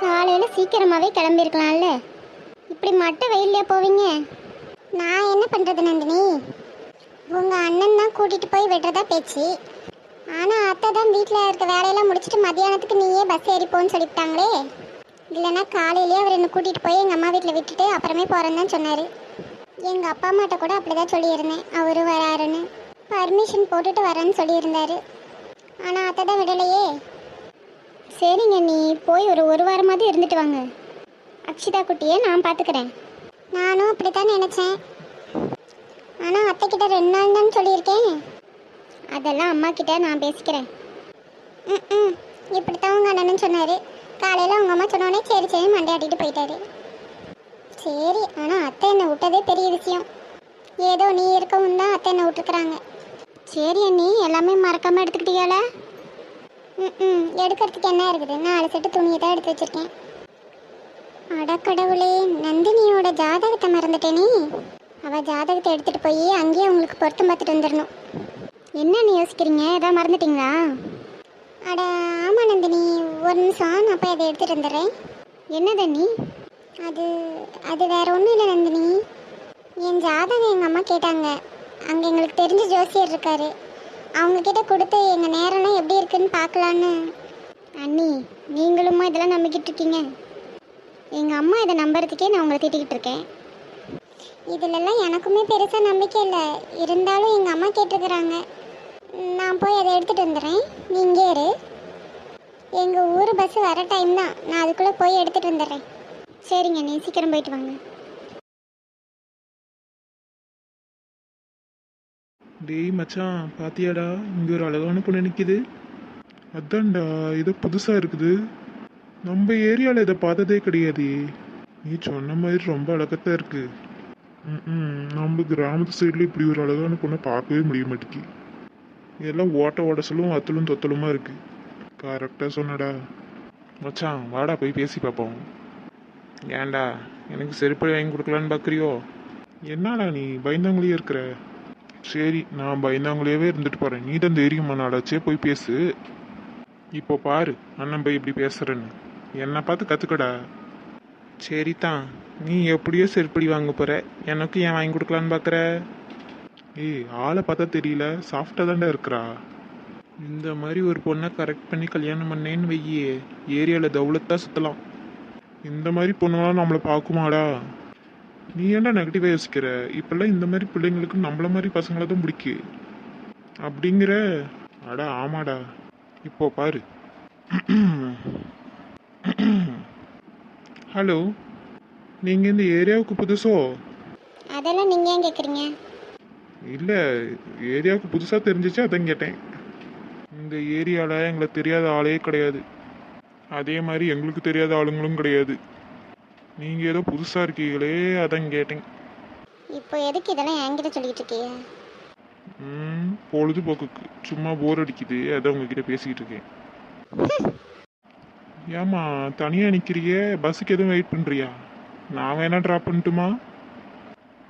காலையில் சீக்கிரமாகவே கிளம்பியிருக்கலாம்ல. இப்படி மட்டை வெயிலே போவீங்க. நான் என்ன பண்ணுறது நந்தினி, உங்கள் அண்ணன் தான் கூட்டிகிட்டு போய் விடுறதா பேச்சு. ஆனால் அத்தை தான் வீட்டில் இருக்க வேலையெல்லாம் முடிச்சுட்டு மத்தியானத்துக்கு நீயே பஸ் ஏறிப்போன்னு சொல்லிவிட்டாங்களே. இல்லைன்னா காலையிலேயே அவர் என்னை கூட்டிகிட்டு போய் எங்கள் அம்மா வீட்டில் விட்டுட்டு அப்புறமே போகிறேன்னு தான் சொன்னார். எங்கள் அப்பா அம்மாட்ட கூட அப்படி தான் சொல்லியிருந்தேன், அவரு வராருன்னு பர்மிஷன் போட்டுட்டு வரேன்னு சொல்லியிருந்தாரு. ஆனால் அத்தை தான் விடலையே. சரிங்க, நீ போய் ஒரு வாரமாவது இருந்துட்டு வாங்க. அக்ஷிதா குட்டியை நான் பார்த்துக்கிறேன். நானும் அப்படித்தான் நினச்சேன். ஆனால் அத்தைக்கிட்ட 2 நாள் தான் சொல்லியிருக்கேன். அதெல்லாம் அம்மா கிட்ட நான் பேசிக்கிறேன். இப்படித்தான் உங்கள் அண்ணன் சொன்னார். காலையில் உங்கள் அம்மா சொன்னோடனே சரி சரி மண்டையாட்டிட்டு போயிட்டாரு. சரி, ஆனால் அத்தை என்னை விட்டதே பெரிய விஷயம். ஏதோ நீ இருக்கவும் தான் அத்தை என்னை விட்டுருக்குறாங்க. சரி அண்ணி, எல்லாமே மறக்காமல் எடுத்துக்கிட்டீங்களா? எடுக்கிறதுக்கு என்ன இருக்குது, 4 செட்டு துணியை தான் எடுத்து வச்சுருக்கேன். அடக்கடவுளே, நந்தினியோட ஜாதகத்தை மறந்துட்டேனே. அவள் ஜாதகத்தை எடுத்துகிட்டு போய் அங்கேயே உங்களுக்கு பொருத்தம் பார்த்துட்டு வந்துடணும். என்னன்னு யோசிக்கிறீங்க, எதாவது மறந்துட்டீங்களா? அட ஆமாம் நந்தினி, ஒரு நிமிஷம், நான் போய் அதை எடுத்துகிட்டு வந்துடுறேன். என்ன தண்ணி? அது வேற ஒன்றும் இல்லை நந்தினி. என் ஜாதகம் எங்கள் அம்மா கேட்டாங்க. அங்கே எங்களுக்கு தெரிஞ்ச ஜோசியர் இருக்காரு, அவங்கக்கிட்ட கொடுத்து எங்கள் நேரம்லாம் எப்படி இருக்குன்னு பார்க்கலான்னு. அண்ணி, நீங்களுமா இதெல்லாம் நம்பிக்கிட்டு இருக்கீங்க? எங்கள் அம்மா இதை நம்புறதுக்கே நான் உங்களை திட்டிக்கிட்டு இருக்கேன். இதிலெல்லாம் எனக்குமே பெருசாக நம்பிக்கை இல்லை. இருந்தாலும் எங்கள் அம்மா கேட்டிருக்கிறாங்க. நான் போய் அதை எடுத்துகிட்டு வந்துடுறேன், நீ இங்கே இரு. எங்கள் ஊர் பஸ்ஸு வர டைம் தான், நான் அதுக்குள்ளே போய் எடுத்துகிட்டு வந்துடுறேன். சரிங்க, நீ சீக்கிரம் போயிட்டு வாங்க. டேய் மச்சான், பாத்தியாடா, இங்கே ஒரு அழகான பொண்ணு நிற்கிது. அதான்டா, இது புதுசாக இருக்குது. நம்ம ஏரியாவில் இதை பார்த்ததே கிடையாது. நீ சொன்ன மாதிரி ரொம்ப அழகத்தான் இருக்கு. நம்ம கிராமத்து சைடில் இப்படி ஒரு அழகான பொண்ணை பார்க்கவே முடிய மாட்டேங்கி. இதெல்லாம் ஓட்ட சொல்லும் அத்தலும் தொத்தலுமா இருக்கு. கரெக்டாக சொன்னடா மச்சான். வாடா போய் பேசி பார்ப்போம். ஏன்டா, எனக்கு செருப்படி வாங்கி கொடுக்கலான்னு பார்க்குறியோ? என்னடா நீ பயந்தாங்குழியே இருக்கிற? சரி, நான் பயந்தாங்குழியாவே இருந்துட்டு போகிறேன். நீ தான் தைரியமா நாடாச்சே, போய் பேசு. இப்போ பாரு அண்ணன் போய் இப்படி பேசுகிறேன்னு. என்னை பார்த்து கற்றுக்கடா. சரிதான், நீ எப்படியோ செருப்படி வாங்க போகிற, எனக்கு ஏன் வாங்கி கொடுக்கலான்னு பார்க்குற? ஏய், ஆளை பார்த்தா தெரியல, சாஃப்டாக தாண்டா இருக்கிறா. இந்த மாதிரி ஒரு பொண்ணை கரெக்ட் பண்ணி கல்யாணம் பண்ணேன்னு வெய்யே, ஏரியாவில் தௌலத்தாக சுற்றலாம். இந்த மாதிரி பொண்ணுலாம் நம்மளை பார்க்குமாடா? நீ ஏன்டா நெகட்டிவாக யோசிக்கிற? இப்பெல்லாம் இந்த மாதிரி பிள்ளைங்களுக்கு நம்மள மாதிரி பசங்களை தான் பிடிக்கு அப்படிங்கிற. அடா ஆமாடா. இப்போ பாரு. ஹலோ, நீங்கள் இந்த ஏரியாவுக்கு புதுசோ? அதெல்லாம் நீங்கள் ஏன் கேட்குறீங்க? இல்லை, ஏரியாவுக்கு புதுசாக தெரிஞ்சிச்சு, அதான் கேட்டேன். இந்த ஏரியாவில் எங்களுக்கு தெரியாத ஆளே கிடையாது. அதே மாதிரி எங்களுக்கு தெரியாத ஆளுங்களும் கிடையாது. நீங்கள் ஏதோ புதுசாக இருக்கீங்களே, அதான் கேட்டேன். இப்போ எதுக்கு இதெல்லாம் என்கிட்ட சொல்லிட்டு இருக்கீங்க? பொழுதுபோக்குக்கு, சும்மா போர் அடிக்குது, அதான் உங்ககிட்ட பேசிக்கிட்டு இருக்கேன். ஏம்மா தனியாக நிற்கிறியே, பஸ்ஸுக்கு எதுவும் வெயிட் பண்ணுறியா? நான் வேணா ட்ராப் பண்ணட்டுமா?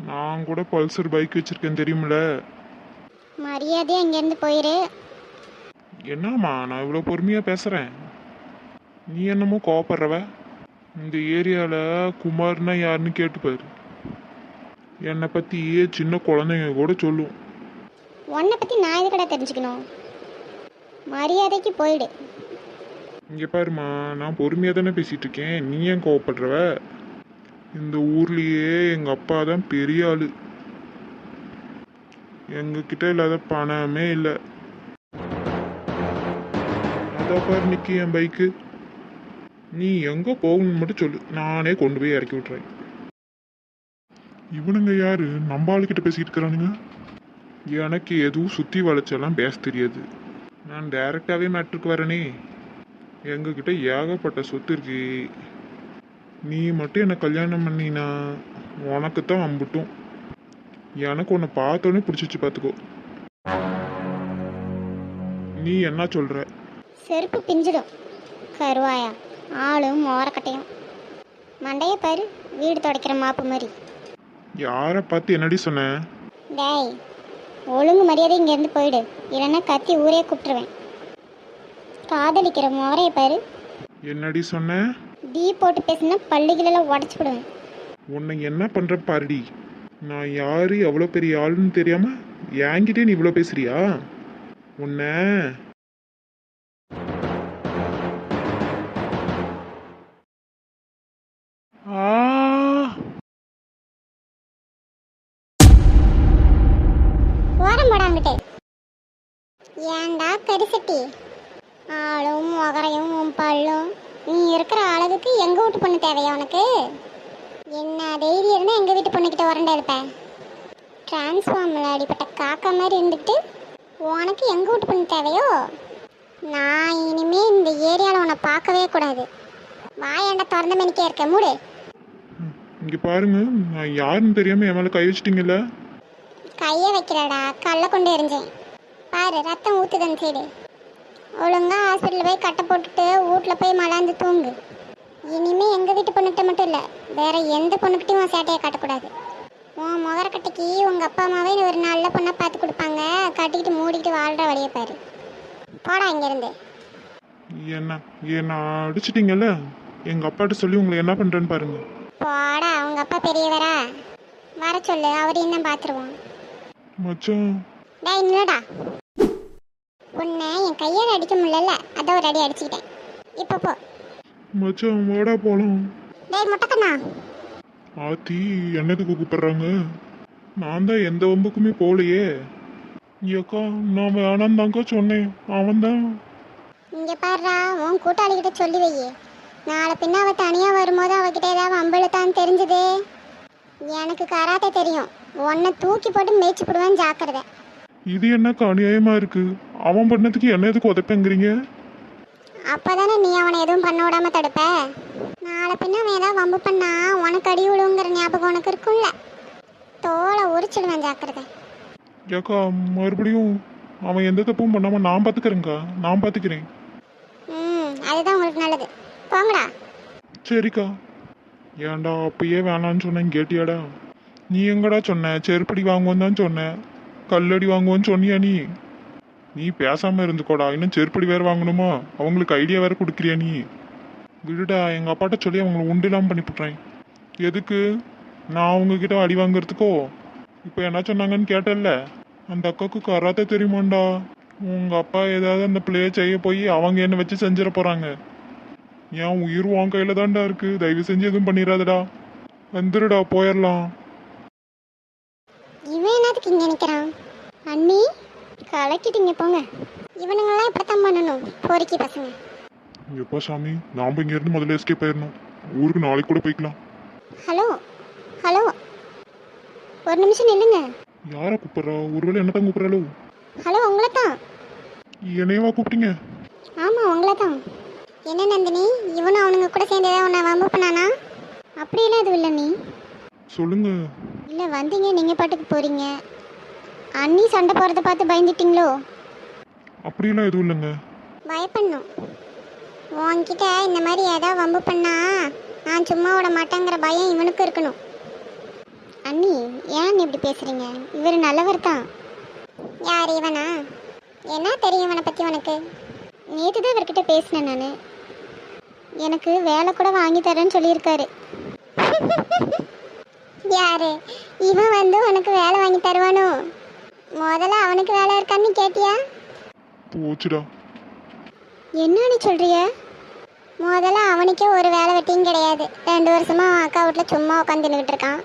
நான் கூட பல்சர் பைக் வச்சுருக்கேன், தெரியுமில்ல? மரியாதையாக இங்கேருந்து போயிரு. என்னம்மா நான் இவ்வளோ பொறுமையாக பேசுகிறேன், நீ என்னமோ கோவப்படுறவ? இந்த ஏரியாவில் குமார்னா யாருன்னு கேட்டுப்பாரு. என்னை பற்றி சின்ன குழந்தைங்க கூட சொல்லும். உன்னை பற்றி நான் இது கடை தெரிஞ்சுக்கணும். மரியாதைக்கு போயிடு. இங்கே பாருமா, நான் பொறுமையாக தானே பேசிகிட்டு இருக்கேன், நீ ஏன் கோவப்படுறவ? இந்த ஊர்லேயே எங்கள் அப்பா தான் பெரிய ஆள். எங்ககிட்ட இல்லாத பணமே இல்லை. அதான் பாரு நிற்கி என் பைக்கு. நீ எங்கே போகணும்னு மட்டும் சொல்லு, நானே கொண்டு போய் இறக்கி விட்றேன். இவனுங்க யாரு நம்ம ஆளுக்கிட்ட பேசிக்கிட்டு இருக்கிறானுங்க? எனக்கு எதுவும் சுற்றி வளைச்செல்லாம் பேச தெரியாது. நான் டைரெக்டாகவே மேட்ருக்கு வரேனே. எங்ககிட்ட ஏகப்பட்ட சொத்து இருக்கு. நீ மட்டும் என்னை கல்யாணம் பண்ணினா உனக்கு தான் அம்புட்டும். எனக்கு உன்னை பார்த்தோன்னே பிடிச்சிச்சு, பார்த்துக்கோ. நீ என்ன சொல்கிற? செருப்பு பிஞ்சிடும் கருவாயா. ஆளும் மோரக்கட்டையும். மண்டையை பாரு, வீடு துடைக்கிற மாப்பு மாதிரி. யாரை பார்த்து என்னடி சொன்ன? டேய், ஒழுங்கு மரியாதை இங்கேருந்து போயிடு, இல்லைன்னா கத்தி ஊரே கூப்பிட்டுருவேன். காதலிக்கிற முறையை பாரு. என்னடி சொன்ன? டீ போட்டு பேசுனா பள்ளிகளெல்லாம் உடச்சி விடுவேன். உன்னை என்ன பண்ற பாருடி. நான் யாரு எவ்வளோ பெரிய ஆளுன்னு தெரியாம என்கிட்டே நீ இவ்வளோ பேசுறியா? உன்னை ஆ ஓரம் போடாங்கிட்டே ஏன்டா கரிசட்டி ஆளும் முகரையும் உன் பல்லும் நீ இருக்கிற அழகுக்கு எங்க வீட்டு பொண்ணு தேவையா உனக்கு? என்ன தைரியம் இருந்தா எங்க வீட்டு பொண்ணுக்கிட்ட உரண்டா இருப்பேன். டிரான்ஸ்ஃபார்மில் அடிப்பட்ட காக்கா மாதிரி இருந்துக்கிட்டு உனக்கு எங்க வீட்டு பொண்ணு தேவையோ? நான் இனிமே இந்த ஏரியாவில் உன்னை பார்க்கவே கூடாது. வாயாண்டா திறந்த மணிக்கே இருக்க மூடு. இங்க பாருங்க, நான் யாருன்னு தெரியாம என் மேல கை வச்சிட்டீங்கல்ல. கையை வைக்கிறடா, கல்லை கொண்டு எரிஞ்சேன் பாரு, ரத்தம் ஊத்துதன் சைடு. ஒழுங்கா ஹாஸ்பிட்டலில் போய் கட்டை போட்டுட்டு வீட்டில் போய் மலாந்து தூங்கு. இனிமே எங்கள் வீட்டு பொண்ணுகிட்ட மட்டும் இல்லை, வேற எந்த பொண்ணுக்கிட்டையும் உன் சேட்டையை காட்டக்கூடாது. உன் முகரக்கட்டைக்கு உங்கள் அப்பா அம்மாவே ஒரு நல்ல பொண்ணாக பார்த்து கொடுப்பாங்க. கட்டிக்கிட்டு மூடிக்கிட்டு வாழ்கிற வழியை பாரு. போடா இங்கேருந்து. என்ன என்ன அடிச்சிட்டீங்கல்ல, எங்க அப்பாட்ட சொல்லி உங்களை என்ன பண்றேன்னு பாருங்க. போடா, உங்கள் அப்பா பெரியவரா? வர சொல்லு, அவரையும் தான் பார்த்துருவோம். மச்சான் டேய் இல்லடா, உன்னை என் கையால் அடிக்க முடியல, அதான் ஒரு அடி அடிச்சுக்கிட்டேன். இப்போ போ. மச்சான் வாடா போலாம். டேய் முட்டைக்கண்ணா. ஆத்தி என்னதுக்கு கூப்பிடுறாங்க? நான் தான் எந்த வம்புக்குமே போகலையே. ஏக்கா நான் வேணாம் தாங்க சொன்னேன், அவன் தான். இங்கே பாருடா, உன் கூட்டாளிகிட்ட சொல்லி வை. நாளை பின்ன அவள் தனியாக வரும்போது அவகிட்ட ஏதாவது அம்பளுத்தான்னு தெரிஞ்சுது, எனக்கு கராத்தே தெரியும், உன்னை தூக்கி போட்டு மேய்ச்சி போடுவேன், ஜாக்கிரதை. இது என்னக்கா அநியாயமா இருக்கு? அவன் பண்ணதுக்கு என்ன எதுக்கு உதப்பேங்கிறீங்க? அப்போதானே நீ அவனை எதுவும் பண்ண விடாம தடுப்ப. நாளை பின்ன அவன் ஏதாவது வம்பு பண்ணா உனக்கு அடி விழுங்கிற ஞாபகம் உனக்கு இருக்கும்ல, தோலை உரிச்சிடுவேன், ஜாக்கிரதை. ஏக்கா மறுபடியும் அவன் எந்த தப்பும் பண்ணாம நான் பாத்துக்கிறேங்க்கா, நான் பாத்துக்கிறேன். அதுதான் உங்களுக்கு நல்லது, போங்கடா. சரிக்கா. ஏன்டா அப்பயே வேணான்னு சொன்னேன் கேட்டியாடா? நீ எங்கடா சொன்ன செருப்படி வாங்குவோன்னு தான் சொன்ன, கல்லடி வாங்குவோன்னு சொன்னியா? நீ பேசாம இருந்துக்கோடா, இன்னும் செருப்படி வேற வாங்கணுமா? அவங்களுக்கு ஐடியா வேற கொடுக்குறியா நீ? விடுடா, எங்க அப்பாட்ட சொல்லி அவங்கள உண்டு இல்லாம பண்ணி போட்டுறேன். எதுக்கு? நான் அவங்க கிட்ட அடி வாங்குறதுக்கோ? இப்போ என்ன சொன்னாங்கன்னு கேட்டல்ல, அந்த அக்காவுக்கு கராத்தே தெரியுமாண்டா. உங்க அப்பா ஏதாவது அந்த பிள்ளைய செய்ய போய் அவங்க என்ன வச்சு செஞ்சிட போறாங்க. என் உயிர் உன் கையில தான்டா இருக்கு, தயவு செஞ்சு எதுவும் பண்ணிடாதடா. வந்துருடா, போயிடலாம். இவன் என்னதுக்கு இங்கே நிற்கிறான்? அண்ணி கலக்கிட்டீங்க, போங்க. இவனுங்கெல்லாம் இப்படித்தான் பண்ணணும், பொறுக்கி பசங்க. எப்பா சாமி, நாம இங்க இருந்து முதல்ல எஸ்கேப் ஆயிடணும். ஊருக்கு நாளைக்கு கூட போய்க்கலாம். ஹலோ ஹலோ, ஒரு நிமிஷம் நில்லுங்க. யாரை கூப்பிடுறா? ஒருவேளை என்ன தான் கூப்பிடுறாளோ? ஹலோ, உங்களை தான். என்னையவா கூப்பிட்டீங்க? ஆமாம், உங்களை தான். என்ன நந்தினி, இவனும் அவனுங்க கூட சேர்ந்து ஏதாவது உன்னை வம்பு பண்ணானா? அப்படியெல்லாம் எதுவும் இல்லை நீ. சொல்லுங்க. இல்லை, வந்தீங்க நீங்கள் பாட்டுக்கு போகிறீங்க, அண்ணி சண்டை போகிறத பார்த்து பயந்துட்டீங்களோ? அப்படியெல்லாம் எதுவும் இல்லைங்க. பயப்படணும். உன்கிட்ட இந்த மாதிரி ஏதாவது வம்பு பண்ணா நான் சும்மா விட மாட்டேங்கிற பயம் இவனுக்கு இருக்கணும். அண்ணி ஏன் இப்படி பேசுகிறீங்க? இவர் நல்லவர் தான். யார் இவனா? என்ன தெரியும் இவனை பற்றி உனக்கு? நேற்று தான் இவர்கிட்ட பேசினேன் நான். எனக்கு வேலை கூட வாங்கி தரேன்னு சொல்லியிருக்காரு. யாரு இவன் வந்து உனக்கு வேலை வாங்கி தருவானோ? முதல்ல அவனுக்கு வேலை இருக்கான்னு கேட்டியா? போச்சுடா. என்னன்னு சொல்றிய? முதல்ல அவனுக்கே ஒரு வேலை வெட்டியும் கிடையாது. 2 வருஷமா அவன் அக்கா வீட்டில் சும்மா உட்காந்துக்கிட்டு இருக்கான்.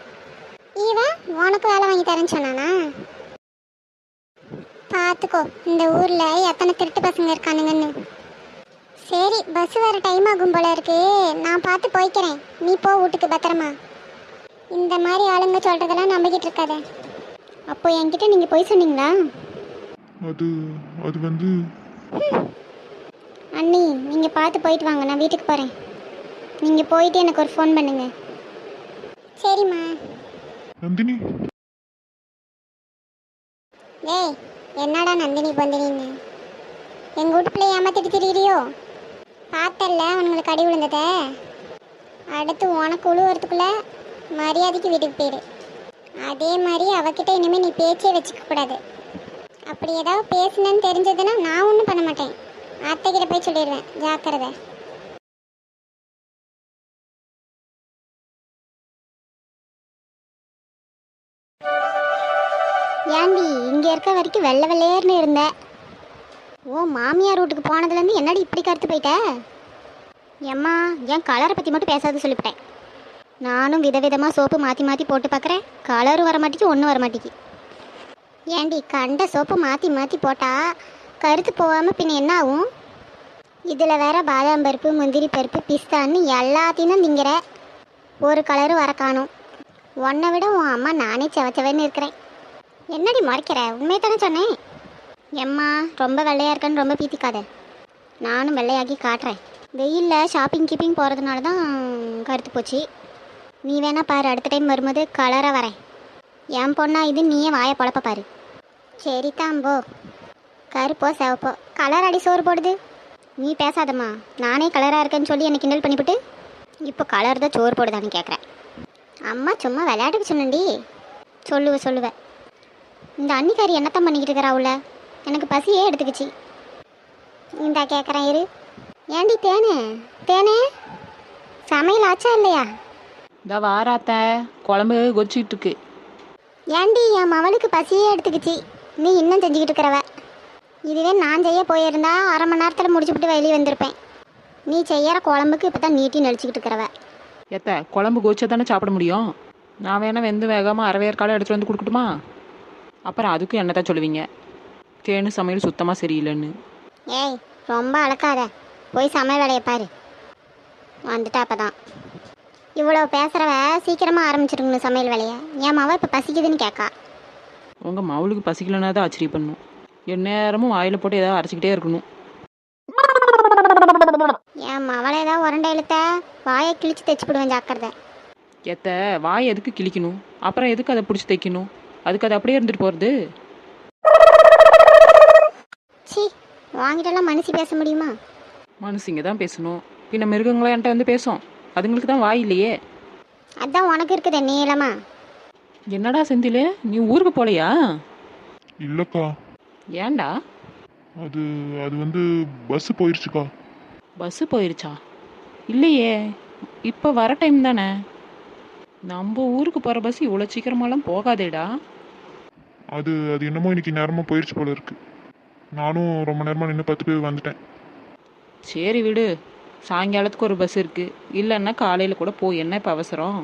இவன் உனக்கு வேலை வாங்கி தரேன்னு சொன்னானா? பார்த்துக்கோ, இந்த ஊரில் எத்தனை திருட்டு பசங்க இருக்கானுங்கன்னு. சரி, பஸ் வர டைம் ஆகும் போல இருக்கு, நான் பார்த்து போய்க்கிறேன். நீ போ வீட்டுக்கு பத்திரமா. இந்த மாதிரி ஆளுங்க சொல்கிறதெல்லாம் நம்பிக்கிட்டு இருக்காத. அப்போ என்கிட்ட நீங்கள் போய் சொன்னீங்களா? அது அது வந்து அண்ணி, நீங்கள் பார்த்து போயிட்டு வாங்க, நான் வீட்டுக்கு போகிறேன். நீங்கள் போயிட்டு எனக்கு ஒரு ஃபோன் பண்ணுங்க. சரிம்மா. நந்தினி. ஏய், என்னடா நந்தினி பந்தினின்னு எங்கள் வீட்டு பிள்ளைய ஏமாத்திட்டு திரிகிறியோ? பார்த்தல்ல அவனுங்களுக்கு அடி விழுந்தத. அடுத்து உனக்கு உழுவுறதுக்குள்ள மரியாதைக்கு வீட்டுக்கு போயிடு. அதே மாதிரி அவகிட்ட இனிமேல் நீ பேச்சே வச்சுக்க கூடாது. அப்படி ஏதாவது பேசுனேன்னு தெரிஞ்சதுன்னா நான் ஒன்றும் பண்ண மாட்டேன், அத்தைக்கிட்ட போய் சொல்லிடுவேன், ஜாக்கிரதை. இங்கே இருக்க வரைக்கும் வெள்ளை வெள்ளையர்னு இருந்த. ஓ மாமியார் வீட்டுக்கு போனதுலேருந்து என்னடி இப்படி கருத்து போயிட்ட? ஏம்மா என் கலரை பற்றி மட்டும் பேசாத சொல்லிவிட்டேன். நானும் விதவிதமாக சோப்பு மாற்றி மாற்றி போட்டு பார்க்குறேன், கலரும் வர மாட்டேங்கி ஒன்றும் வர மாட்டேங்கி. ஏண்டி கண்ட சோப்பு மாற்றி மாற்றி போட்டால் கருத்து போகாமல் பின்ன என்ன ஆகும்? இதில் வேற பாதாம் பருப்பு முந்திரி பருப்பு பிஸ்தான்னு எல்லாத்தையும் தான் திங்கிற, ஒரு கலரும் வர காணும். உன்னை விட உன் அம்மா நானே செவச்சவன்னு இருக்கிறேன். என்னடி முறைக்கிற? உண்மையை தானே சொன்னேன். எம்மா ரொம்ப வெள்ளையாக இருக்கன்னு ரொம்ப பீத்திக்காத, நானும் வெள்ளையாக்கி காட்டுறேன். வெயிலில் ஷாப்பிங் கீப்பிங் போகிறதுனால தான் கருத்து போச்சு. நீ வேணா பாரு, அடுத்த டைம் வரும்போது கலராக வரேன். என் பொண்ணா இது, நீயே வாயை பொழப்ப பாரு. சரி தாம்போ, கருப்போ சிவப்போ கலர் அடி சோறு போடுது. நீ பேசாதம்மா, நானே கலராக இருக்கேன்னு சொல்லி என்னை கிண்டல் பண்ணிவிட்டு இப்போ கலர் தான் சோறு போடுதான்னு கேட்குறேன். அம்மா சும்மா விளையாட்டுக்கு சொன்னண்டி. சொல்லுவேன். இந்த அன்னிக்காரி என்னத்தான் பண்ணிக்கிட்டு இருக்கிறா உள்ள? எனக்கு பசியே எடுத்துக்கிச்சு. இந்தா கேட்குறேன் இரு. ஏண்டி தேனே சமையல் ஆச்சா இல்லையா? இந்த வாராத்த குழம்பு கொதிச்சுக்கிட்டு இருக்கு. ஏண்டி என் மவளுக்கு பசியே எடுத்துக்கிச்சு, நீ இன்னும் செஞ்சுக்கிட்டு இருக்கிறவ. இதுவே நான் செய்ய போயிருந்தா அரை மணி நேரத்தில் முடிச்சுவிட்டு வெளியே வந்திருப்பேன். நீ செய்கிற குழம்புக்கு இப்போ தான் நீட்டி நடிச்சுக்கிட்டு இருக்கிறவ. ஏத்த குழம்பு கொதிச்சா தானே சாப்பிட முடியும். நான் வேணா வெந்து வேகாமல் அரைவேற்காலம் எடுத்துகிட்டு வந்து கொடுக்கட்டுமா? அப்புறம் அதுக்கும் என்னத்தான் சொல்லுவீங்க, தேனு சமையல் சுத்தமாக சரியில்லைன்னு. ஏய் ரொம்ப அழக்காத, போய் சமையல் வேலையை பாரு. வந்துட்டா அப்போ தான் இவ்வளோ பேசுகிறவ சீக்கிரமாக ஆரம்பிச்சிருக்கணும் சமையல் வேலையை. என் மாவ இப்போ பசிக்குதுன்னு கேட்கா. உங்கள் மவளுக்கு பசிக்கலன்னா தான் ஆச்சரியம் பண்ணும். எந்நேரமும் வாயில் போட்டு ஏதாவது அரைச்சிக்கிட்டே இருக்கணும். என் மவளை ஏதாவது உரண்டை இழுத்த வாயை கிழிச்சு தைச்சிப்பிடுவேன், ஜாக்கிரதை. ஏத்த வாய் எதுக்கு கிழிக்கணும்? அப்புறம் எதுக்கு அதை பிடிச்சி தைக்கணும்? அதுக்கு அது அப்படியே இருந்துட்டு போகிறது. சி வாங்கிட்டெல்லாம் மனுஷி பேச முடியுமா? மனுஷங்க தான் பேசணும், பின்ன மிருகங்களா என்கிட்ட வந்து பேசும். அதுங்களுக்கு தான் வாய் இல்லையே. அதான் உனக்கு இருக்குது நீளமா. என்னடா செந்தில், நீ ஊருக்கு போகலையா? இல்லைக்கா, ஏன்டா? அது அது வந்து பஸ் போயிடுச்சுக்கா. பஸ்ஸு போயிருச்சா? இல்லையே, இப்போ வர டைம் தானே. நம்ம ஊருக்கு போகிற பஸ் இவ்வளோ சீக்கிரமாலாம் போகாதேடா. அது அது என்னமோ இன்னைக்கு நேரமாக போயிடுச்சு போல இருக்கு. நானும் ரொம்ப நேரமாக நின்று பார்த்துட்டு வந்துட்டேன். சரி விடு, சாயங்காலத்துக்கு ஒரு பஸ் இருக்குது, இல்லைன்னா காலையில் கூட போ. என்ன இப்போ அவசரம்?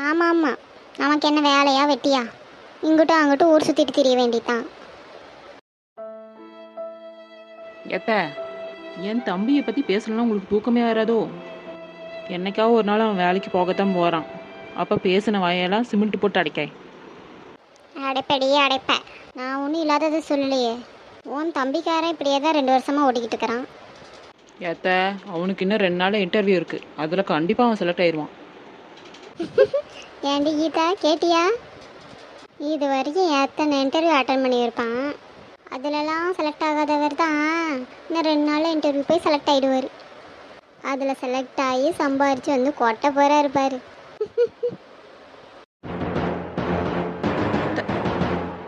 ஆமாம் ஆமாம், நமக்கு என்ன வேலையா வெட்டியா? இங்கிட்டும் அங்கிட்டும் ஊர் சுற்றிட்டு திரிய வேண்டியதான். ஏத்த என் தம்பியை பற்றி பேசலன்னா உங்களுக்கு தூக்கமே வராதோ? என்னைக்காவது ஒரு நாள் அவன் வேலைக்கு போகத்தான் போகிறான். அப்போ பேசின வாயெல்லாம் சிமெண்ட் போட்டு அடைக்காய். அடைப்படியே அடைப்ப, நான் ஒன்றும் இல்லாததை சொல்லலையே. உன் தம்பிக்காரன் இப்படியே தான் 2 வருஷமாக ஓடிக்கிட்டு இருக்கிறான். ஏத்த அவனுக்கு இன்னும் 2 நாள் இன்டர்வியூ இருக்குது, அதில் கண்டிப்பாக அவன் செலக்ட் ஆயிடுவான். ஏண்டி கீதா கேட்டியா? இது வரைக்கும் எத்தனை இன்டர்வியூ அட்டன் பண்ணியிருப்பான், அதிலலாம் செலக்ட் ஆகாதவர் தான் இன்னும் 2 நாளில் இன்டர்வியூ போய் செலக்ட் ஆகிடுவார். அதில் செலக்ட் ஆகி சம்பாரித்து வந்து கொட்ட போகிறா இருப்பார்.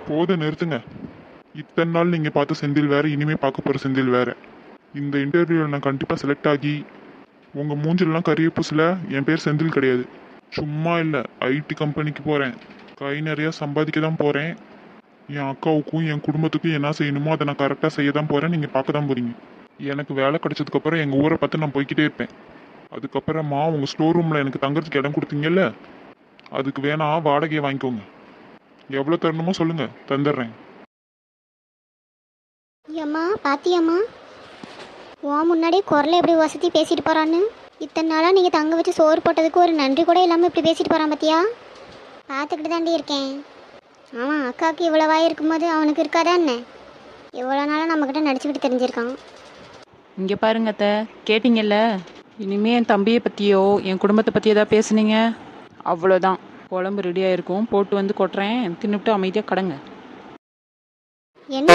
போத நிறுத்துங்க. இத்தனை நாள் நீங்கள் பார்த்த செந்தில் வேற, இனிமேல் பார்க்க போகிற செந்தில் வேற. இந்த இன்டர்வியூவில் நான் கண்டிப்பாக செலக்ட் ஆகி உங்கள் மூஞ்சிலலாம் கரிய பூசில் என் பேர் செந்தில் கிடையாது. சும்மா இல்லை, ஐடி கம்பெனிக்கு போகிறேன், கை நிறையா சம்பாதிக்க தான் போகிறேன். என் அக்காவுக்கும் என் குடும்பத்துக்கும் என்ன செய்யணுமோ அதை நான் கரெக்டாக செய்ய தான் போகிறேன். நீங்கள் பார்க்க தான் போகிறீங்க. எனக்கு வேலை கிடைச்சதுக்கப்புறம் எங்கள் ஊரை பார்த்து நான் போய்கிட்டே இருப்பேன். அதுக்கப்புறமா உங்கள் ஸ்டோர் ரூமில் எனக்கு தங்குறதுக்கு இடம் கொடுத்தீங்கல்ல, அதுக்கு வேணா வாடகையை வாங்கிக்கோங்க. எவ்வளோ தரணுமோ சொல்லுங்கள், தந்துடுறேன். ஏம்மா பாத்தியாம்மா, உன் முன்னாடியே குரலை எப்படி வசதி பேசிட்டு போகிறான்னு. இத்தனை நாளாக நீங்கள் தங்க வச்சு சோறு போட்டதுக்கு ஒரு நன்றி கூட இல்லாமல் இப்படி பேசிட்டு போகிறான் பார்த்தியா? பார்த்துக்கிட்டு தாண்டி இருக்கேன். ஆமாம், அக்காவுக்கு இவ்வளோ வாய் இருக்கும்போது அவனுக்கு இருக்காதா என்ன? இவ்வளோ நாளாக நம்மக்கிட்ட நடிச்சுக்கிட்டு தெரிஞ்சிருக்கான். இங்கே பாருங்க அத்தை, கேட்டிங்கல்ல, இனிமேல் என் தம்பியை பற்றியோ என் குடும்பத்தை பற்றி ஏதாவது பேசுனீங்க அவ்வளோதான். குழம்பு ரெடியாக இருக்கும், போட்டு வந்து கொட்டுறேன், தின்னுவிட்டு அமைதியாக கடங்க. என்ன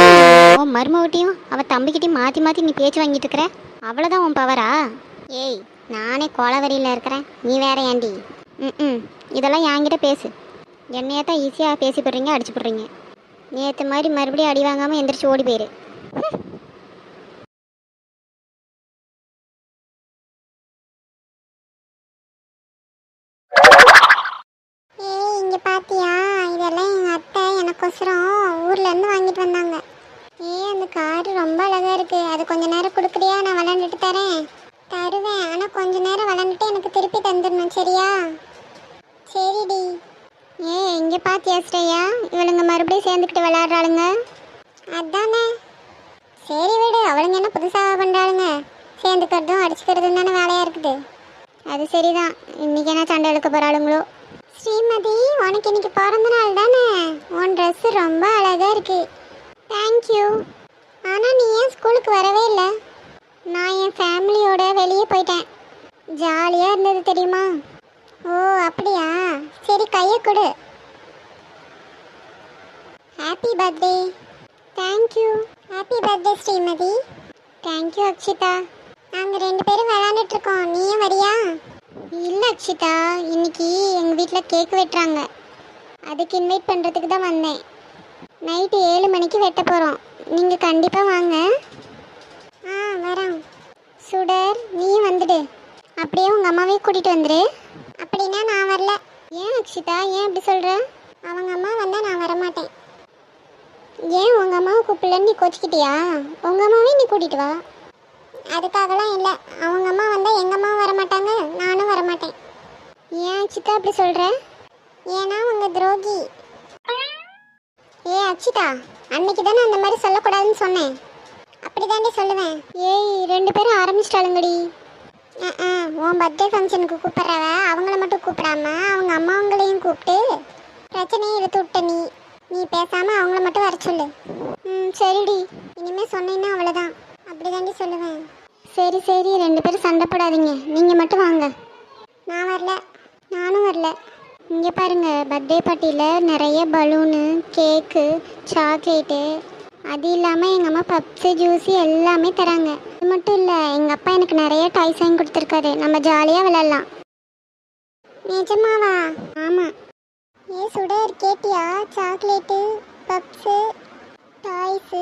உன் மருமவட்டியும் அவள் தம்பிக்கிட்டையும் மாற்றி மாற்றி நீ பேச்சு வாங்கிட்டு இருக்கிற? அவ்வளோதான் உன் பவரா? ஏய், நானே கோலவரியில் இருக்கிறேன், நீ வேற ஏண்டி? இதெல்லாம் என்கிட்ட பேசு. என்னையே தான் ஈஸியாக பேசி போடுறீங்க, அடிச்சு போடுறீங்க. நேற்று மாதிரி மறுபடியும் அடி வாங்காமல் எந்திரிச்சு ஓடி போயிரு. ஏய், இங்கே பாத்தியா, இதெல்லாம் எங்கள் அத்தை எனக்கொசரம் ஊரில் இருக்கு, அது கொஞ்ச நேரம் கொடுக்குறியா? நான் விளாண்டுட்டு தரேன். தருவேன், ஆனால் கொஞ்ச நேரம் விளாண்டுட்டு எனக்கு திருப்பி தந்துடணும், சரியா? சரிடி. இங்கே பார்த்தியா ஸ்ரேயா, இவளுங்க மறுபடியும் சேர்ந்துக்கிட்டு விளையாடுறாளுங்க. அதானே. சரி விடு, அவளுங்க என்ன புதுசாக பண்ணுறாளுங்க? சேர்ந்துக்கிறதும் அடிச்சுக்கிறதும் தானே வேலையாக இருக்குது. அது சரிதான், இன்னைக்கு என்ன சண்டை எடுக்க போகிறாளுங்களோ. ஸ்ரீமதி, உனக்கு இன்னைக்கு பிறந்த நாள் தானே? உன் ட்ரெஸ்ஸு ரொம்ப அழகாக இருக்கு. தேங்க்யூ. ஆனால் நீ ஏன் ஸ்கூலுக்கு வரவே இல்லை? நான் என் ஃபேமிலியோட வெளியே போயிட்டேன். ஜாலியாக இருந்தது தெரியுமா? ஓ அப்படியா, சரி கையை கொடு. Happy birthday. Thank you. Happy birthday Srimathi. Thank you Akshita. நாங்கள் 2 பேரும் விளையாண்டுட்ருக்கோம், நீயும் வரியா? இல்லை அக்ஷிதா, இன்னைக்கு எங்கள் வீட்டில் கேக் வெட்டுறாங்க, அதுக்கு இன்வைட் பண்ணுறதுக்கு தான் வந்தேன். நைட்டு 7 மணிக்கு வெட்ட போகிறோம், நீங்கள் கண்டிப்பாக வாங்க. வரோம். சுடர், நீயும் வந்துடு. அப்படியே உங்கள் அம்மாவையும் கூட்டிகிட்டு வந்துடு. அப்படின்னா நான் வரல. ஏன் அக்ஷிதா, ஏன் அப்படி சொல்கிற? அவங்க அம்மா வந்தால் நான் வரமாட்டேன். ஏன் உங்கள் அம்மாவை கூப்பிடலன்னு நீ கோச்சிக்கிட்டியா? உங்கள் அம்மாவையும் நீ கூட்டிகிட்டு வா. அதுக்காகலாம் இல்லை, அவங்க அம்மா வந்தால் எங்கள் அம்மாவும் வரமாட்டாங்க, நானும் வரமாட்டேன். ஏன் அக்ஷிதா அப்படி சொல்கிற? ஏன்னா உங்கள் துரோகி. அக்ஷிதா, அன்னைக்கு தானே அந்த மாதிரி சொல்லக்கூடாதுன்னு சொன்னேன். அப்படி தாண்டி சொல்லுவேன். 2 பேரும் ஆரம்பிச்சிட்டாளுங்கடி. உன் பர்த்டே ஃபங்க்ஷனுக்கு கூப்பிட்றவ அவங்கள மட்டும் கூப்பிடாம அவங்க அம்மாவங்களையும் கூப்பிட்டு பிரச்சனையை எடுத்து விட்ட நீ பேசாமல் அவங்கள மட்டும் வர சொல்லு. சரிடி, இனிமேல் சொன்னீங்கன்னா அவ்வளோதான். அப்படி தாண்டி சொல்லுவேன். சரி 2 பேரும் சண்டை போடாதீங்க, நீங்கள் மட்டும் வாங்க. நான் வரல. நானும் வரல. இங்கே பாருங்க, பர்த்டே பார்ட்டியில் நிறைய பலூனு, கேக்கு, சாக்லேட்டு, அது இல்லாமல் எங்கள் அம்மா பப்ஸு, ஜூஸு எல்லாமே தராங்க. அது மட்டும் இல்லை, எங்கள் அப்பா எனக்கு நிறைய டாய்ஸ் வாங்கி கொடுத்துருக்காரு, நம்ம ஜாலியாக விளையாடலாம். நிஜமாவா? ஆமாம். சுடர், கேட்டியா? Chocolate, puffs, toys,